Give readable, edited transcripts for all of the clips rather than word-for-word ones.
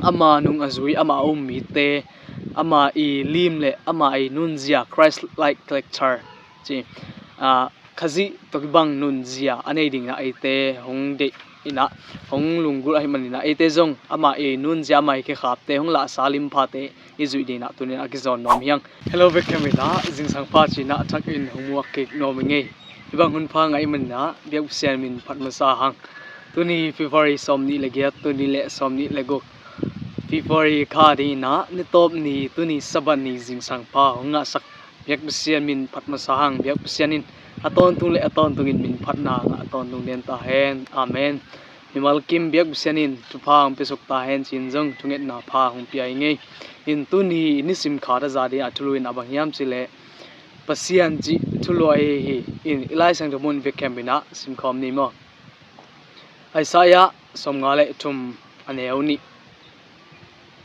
ama nung azui ama mi te ama I lim le ama I nun zia Christ like lecture chi khazi tokibang nun zia anei ding na ite hong de ina hong lunggur ai manina ite zong ama nun zia mai ke khap te hong la salim pha te izui de na tunin akizon nom hiang hello ve kamila jing sang pha chi na thak in homework ke nom nge ibang hun pha ngai manna biak sian min phatma sa hang tuni February somni legia tuni le somni lego February kha di na ni top ni tuni saban ni jing sang pha honga sak biak sian min phatma sa hang biak sianin aton tung le aton tungin min phatna nga aton tung den ta hen amen himal kim biak sianin tu phang pesok ta hen chin jong tunget na pha hong pi ai nge in tuni ni sim kha da za de atuluin abang yam chile pasian ji thuloi hi in ilai sang mun ve kembina sim khom ni mo Isaiah somnga le thum aneuni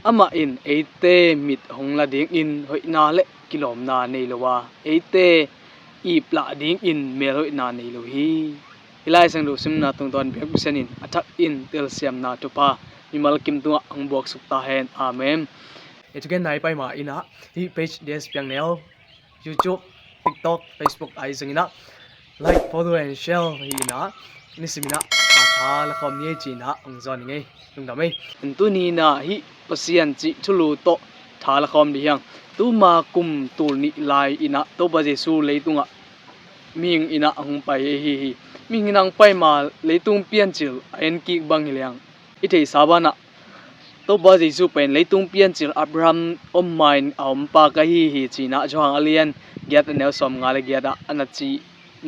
ama in eite mit hongla ding in hoina le kilom na nei lowa eite ipla ding in mel hoina nei lo hi ilai sang do simna tung don bek busanin athak in tel siam na tupa mimal kim tu ang bok sukta hen amen etuken nai pai ma ina hi page des piang nel YouTube TikTok Facebook ai zangina like follow and share hi na ni simina tha la khom ni chin ha ang zon ngai tung da mai tu ni na hi pasian chi thulu to tha la khom di hiang tu ma kum tul ni lai ina to ba jesu leitunga ming ina ang pai hi ming inang pai ma leitung pian chil en ki bang hilang I thei sabana to ba jesu pen leitung pian chil Abraham main pa ka hi china joang alien giat nel som ngale giada anachi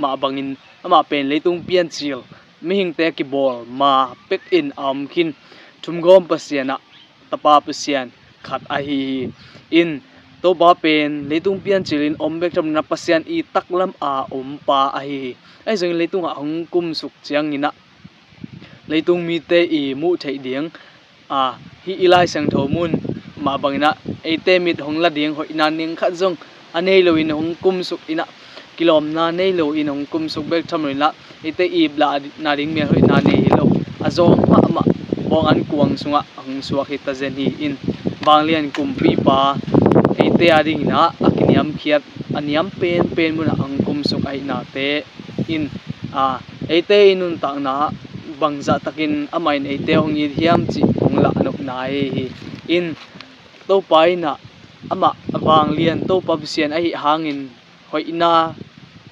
ma bangin ama pen leitung pian chil mihing te ki bol ma pek in kin thumgom pasiana tapa pasian khat a hi in to ba pen leitung pian chilin ombek tham na pasian I taklam a pa a hi ai jong leitung a hong kum suk chiang ina leitung mi te I mu thei ding hi ilai sang thomun ma bangina ete mit hongla ding hoina ning kha jong anei lo in hong kum suk ina kilom na nei lo in hong kum suk bek tham rina ite ibla na ding me hoina nei lo azong ma bong an kuang sunga ang suak hita zen hi in banglian kumpi pa ite ading na akiniam khiat aniam pen muna ang kum suk ai na te in ite inun ta na bangza takin amain ite hong I hiam chi hong la anok na hi in to pai na ama banglian to pabsian ai hangin hoina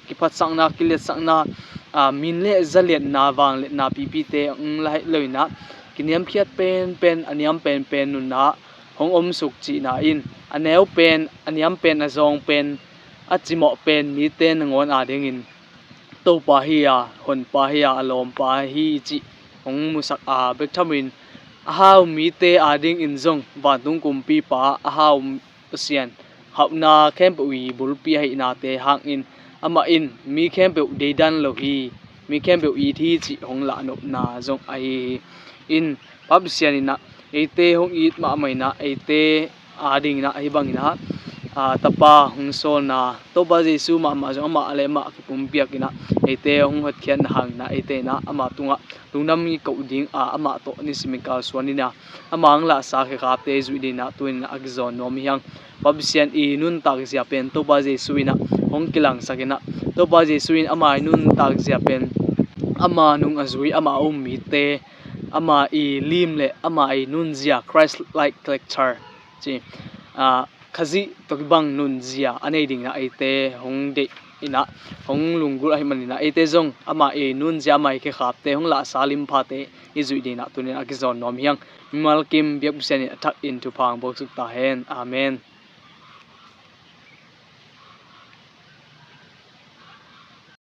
kiphat sangna kilet sangna min le zaliat na wang le na pp te lai loina kiniam khiat pen aniam pen nun na hong suk chi na in aneu pen aniam pen azong pen achimo pen mi ten ngon ading in to pa hi hon pa hi alom pa hi chi hong musak bek thamin how mi te ading in zong wa tung kumpi pa how pasian hauna camp wi bulpi hai na te hang in ama in mi camp de dan lo hi mi camp I thi chi hong la nop na zong ai in pabsian ina ete hong it ma maina ete ading na ai bangina tapa hong sol na to ba jesu ma zong ma ale ma pum piak ina ete hong hat khian hang na ete na ama tunga tungnam ni ko ding ama to ni simikal swanina amang la sa khe khap te zu di na tuin agzon nom hiang pabsian I nun tak zia pen to ba jesu ina hong kilang sakina to ba jesu in ama nun tak zia pen ama nung azui ama mi te ama I lim le ama I nun zia Christ like lecture chi khazi tokibang nun zia anei ding na ite hong de ina hong lunggur ai manina ite zong ama nun zia mai ke khap te hong la salim pha te izui de na tunin akizon nom hiang mimal kim biak busen athak in tu phang bok suk ta hen amen